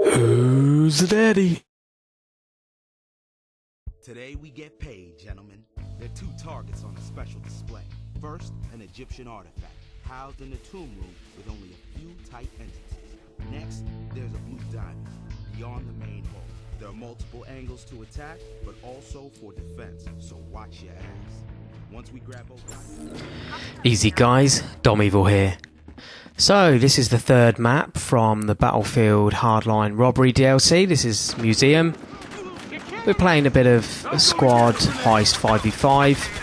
Who's the daddy? Today we get paid, gentlemen. There are two targets on a special display. First, an Egyptian artifact, housed in the tomb room with only a few tight entrances. Next, there's a blue diamond, beyond the main hall. There are multiple angles to attack, but also for defense, so watch your ass. Once we grab both... Easy guys, Dom Evil here. So, this is the third map from the Battlefield Hardline Robbery DLC. This is Museum. We're playing a bit of Squad Heist 5v5.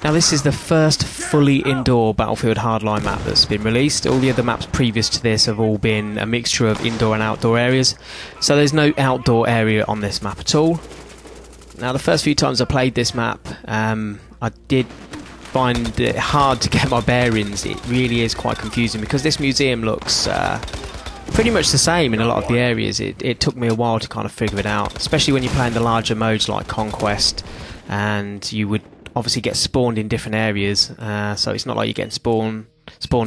Now this is the first fully indoor Battlefield Hardline map that's been released. All the other maps previous to this have all been a mixture of indoor and outdoor areas. So there's no outdoor area on this map at all. Now the first few times I played this map, I did find it hard to get my bearings. It really is quite confusing because this museum looks pretty much the same in a lot of the areas. It took me a while to kind of figure it out, especially when you're playing the larger modes like Conquest, and you would obviously get spawned in different areas, so it's not like you're getting spawned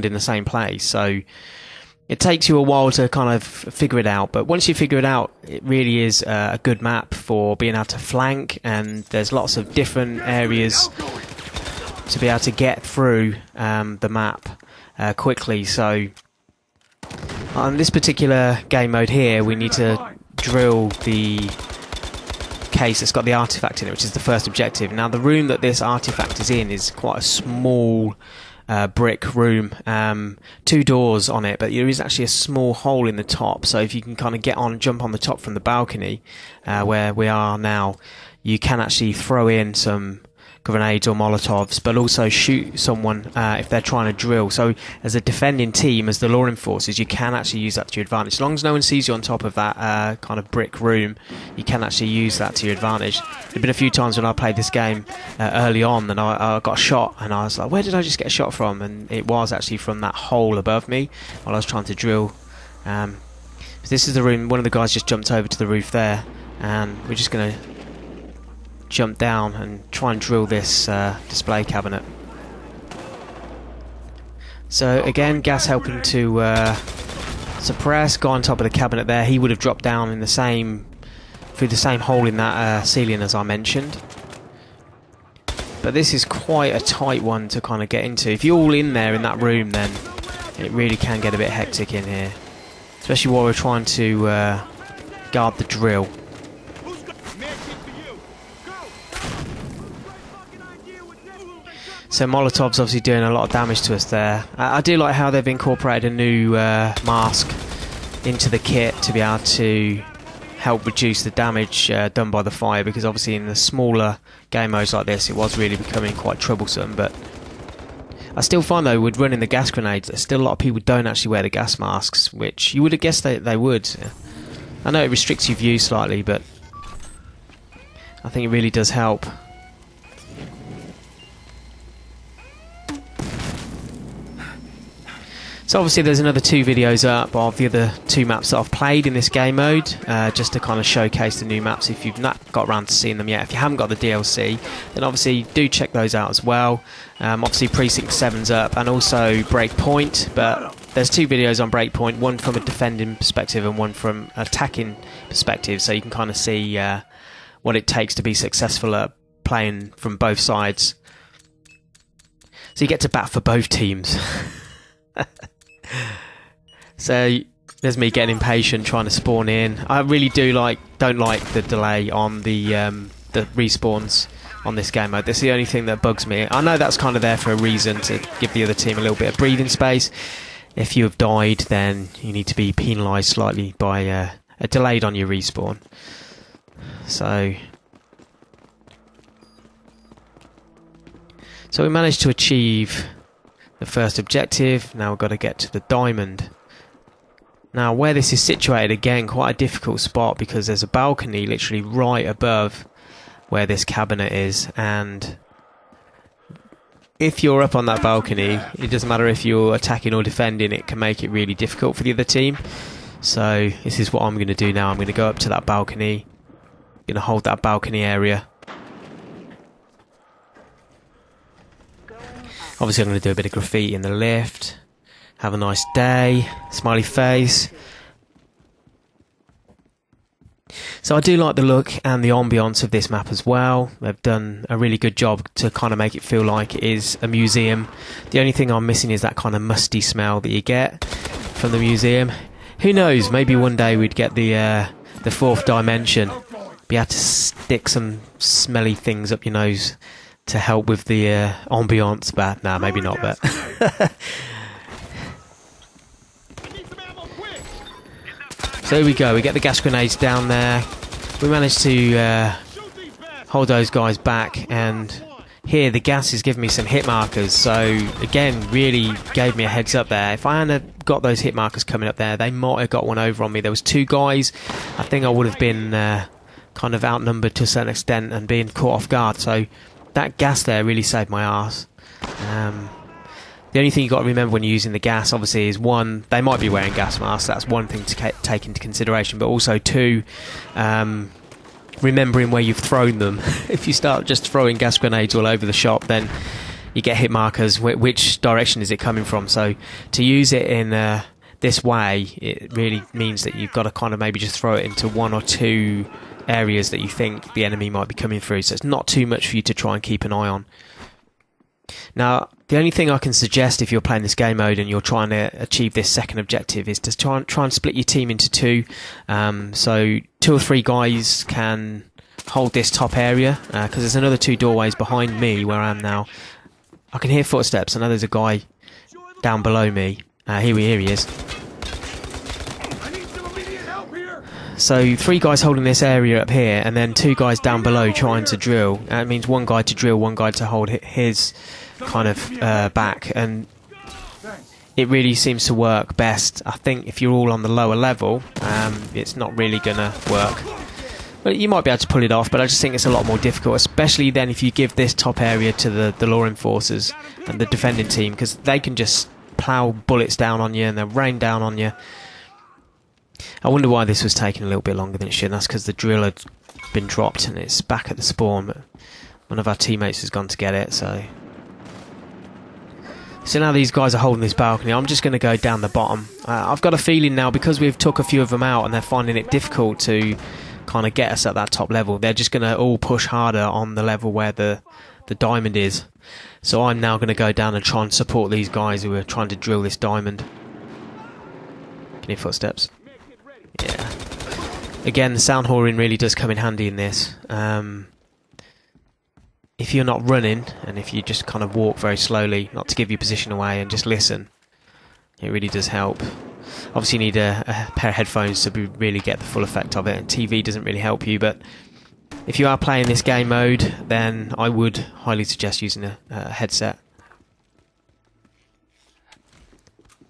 in the same place, so it takes you a while to kind of figure it out. But once you figure it out, it really is a good map for being able to flank, and there's lots of different areas to be able to get through the map quickly. So on this particular game mode here, we need to drill the case that's got the artifact in it, which is the first objective. Now the room that this artifact is in is quite a small brick room, 2 doors on it, but there is actually a small hole in the top, so if you can kind of jump on the top from the balcony where we are now, you can actually throw in some grenades or molotovs, but also shoot someone if they're trying to drill. So as a defending team, as the law enforcers, you can actually use that to your advantage. As long as no one sees you on top of that kind of brick room, you can actually use that to your advantage. There've been a few times when I played this game early on and I got shot, and I was like, where did I just get shot from? And it was actually from that hole above me while I was trying to drill. This is the room. One of the guys just jumped over to the roof there, and we're just going to jump down and try and drill this display cabinet. So again, gas helping to suppress. Guy on top of the cabinet there, he would have dropped down in through the same hole in that ceiling as I mentioned. But this is quite a tight one to kind of get into. If you're all in there in that room, then it really can get a bit hectic in here, especially while we're trying to guard the drill. So Molotov's obviously doing a lot of damage to us there. I do like how they've incorporated a new mask into the kit to be able to help reduce the damage done by the fire, because obviously in the smaller game modes like this it was really becoming quite troublesome. But I still find though, with running the gas grenades, there's still a lot of people don't actually wear the gas masks, which you would have guessed they would. I know it restricts your view slightly, but I think it really does help. So obviously there's another 2 videos up of the other 2 maps that I've played in this game mode, just to kind of showcase the new maps if you've not got around to seeing them yet. If you haven't got the DLC, then obviously do check those out as well. Obviously Precinct 7's up, and also Breakpoint, but there's 2 videos on Breakpoint, one from a defending perspective and one from an attacking perspective, so you can kind of see what it takes to be successful at playing from both sides. So you get to bat for both teams. So there's me getting impatient trying to spawn in. I really don't like the delay on the respawns on this game mode. That's the only thing that bugs me. I know that's kind of there for a reason, to give the other team a little bit of breathing space. If you have died, then you need to be penalised slightly by a delayed on your respawn. So we managed to achieve the first objective. Now we've got to get to the diamond. Now where this is situated, again, quite a difficult spot, because there's a balcony literally right above where this cabinet is, and if you're up on that balcony, it doesn't matter if you're attacking or defending, it can make it really difficult for the other team. So this is what I'm going to do now. I'm going to go up to that balcony, I'm going to hold that balcony area. Obviously I'm going to do a bit of graffiti in the lift. Have a nice day. Smiley face. So I do like the look and the ambience of this map as well. They've done a really good job to kind of make it feel like it is a museum. The only thing I'm missing is that kind of musty smell that you get from the museum. Who knows, maybe one day we'd get the fourth dimension. Be able to stick some smelly things up your nose to help with the ambience, but nah, maybe not, but... So here we go, we get the gas grenades down there. We managed to hold those guys back, and here the gas is giving me some hit markers, so again, really gave me a heads up there. If I hadn't got those hit markers coming up there, they might have got one over on me. There was two guys. I think I would have been kind of outnumbered to a certain extent and being caught off guard, so that gas there really saved my arse. The only thing you've got to remember when you're using the gas, obviously, is one, they might be wearing gas masks. That's one thing to take into consideration. But also, two, remembering where you've thrown them. If you start just throwing gas grenades all over the shop, then you get hit markers. Which direction is it coming from? So to use it in this way, it really means that you've got to kind of maybe just throw it into one or two areas that you think the enemy might be coming through. So it's not too much for you to try and keep an eye on. Now, the only thing I can suggest if you're playing this game mode and you're trying to achieve this second objective is to try and split your team into two. So 2 or 3 guys can hold this top area, because there's another 2 doorways behind me where I am now. I can hear footsteps. I know there's a guy down below me. Here he is. So 3 guys holding this area up here, and then 2 guys down below trying to drill. That means 1 guy to drill, 1 guy to hold his kind of back, and it really seems to work best. I think if you're all on the lower level, it's not really gonna work. But you might be able to pull it off, but I just think it's a lot more difficult, especially then if you give this top area to the law enforcers and the defending team, because they can just plough bullets down on you and they'll rain down on you. I wonder why this was taking a little bit longer than it should. That's because the drill had been dropped and it's back at the spawn, but one of our teammates has gone to get it, so now these guys are holding this balcony. I'm just going to go down the bottom. I've got a feeling now, because we've took a few of them out and they're finding it difficult to kind of get us at that top level, they're just going to all push harder on the level where the diamond is. So I'm now going to go down and try and support these guys who are trying to drill this diamond. Can you hear footsteps? Yeah. Again, the sound whoring really does come in handy in this. If you're not running, and if you just kind of walk very slowly, not to give your position away, and just listen, it really does help. Obviously you need a pair of headphones to really get the full effect of it, and TV doesn't really help you, but if you are playing this game mode, then I would highly suggest using a headset.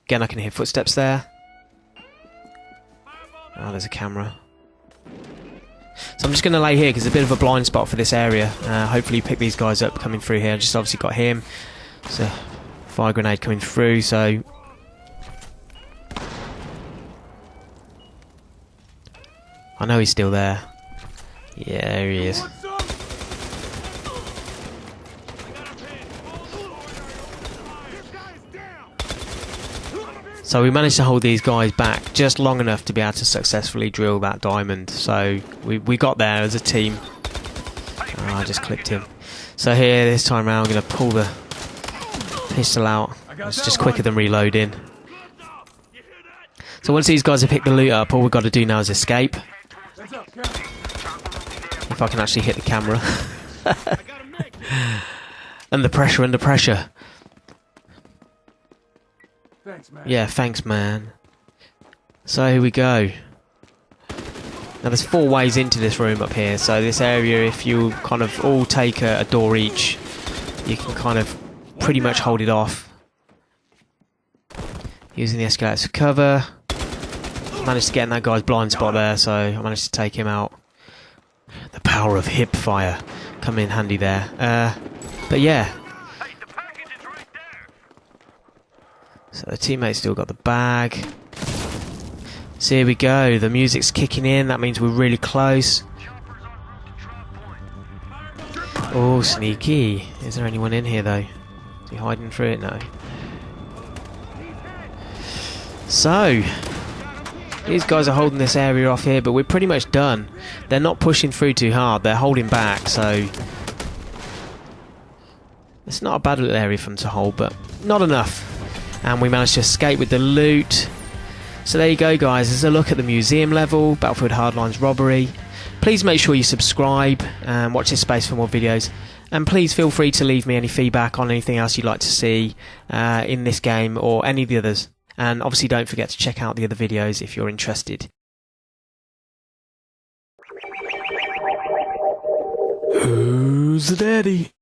Again, I can hear footsteps there. Oh, there's a camera. So I'm just going to lay here because it's a bit of a blind spot for this area. Hopefully pick these guys up coming through here. Just obviously got him. It's a fire grenade coming through, so... I know he's still there. Yeah, there he is. So we managed to hold these guys back just long enough to be able to successfully drill that diamond. So we got there as a team. Oh, I just clipped him. So here, this time around, I'm going to pull the pistol out. It's just quicker than reloading. So once these guys have picked the loot up, all we've got to do now is escape. If I can actually hit the camera. Under pressure, under pressure. Thanks, man. Yeah, thanks, man. So here we go. Now there's 4 ways into this room up here. So this area, if you kind of all take a door each, you can kind of pretty much hold it off. Using the escalators for cover. Managed to get in that guy's blind spot there, so I managed to take him out. The power of hip fire come in handy there. But yeah. So the teammate's still got the bag. So here we go, the music's kicking in, that means we're really close. Oh, sneaky. Is there anyone in here though? Is he hiding through it? No. So, these guys are holding this area off here, but we're pretty much done. They're not pushing through too hard, they're holding back, so it's not a bad little area for them to hold, but not enough. And we managed to escape with the loot. So there you go, guys. There's a look at the museum level, Battlefield Hardline's Robbery. Please make sure you subscribe and watch this space for more videos. And please feel free to leave me any feedback on anything else you'd like to see in this game or any of the others. And obviously don't forget to check out the other videos if you're interested. Who's the daddy?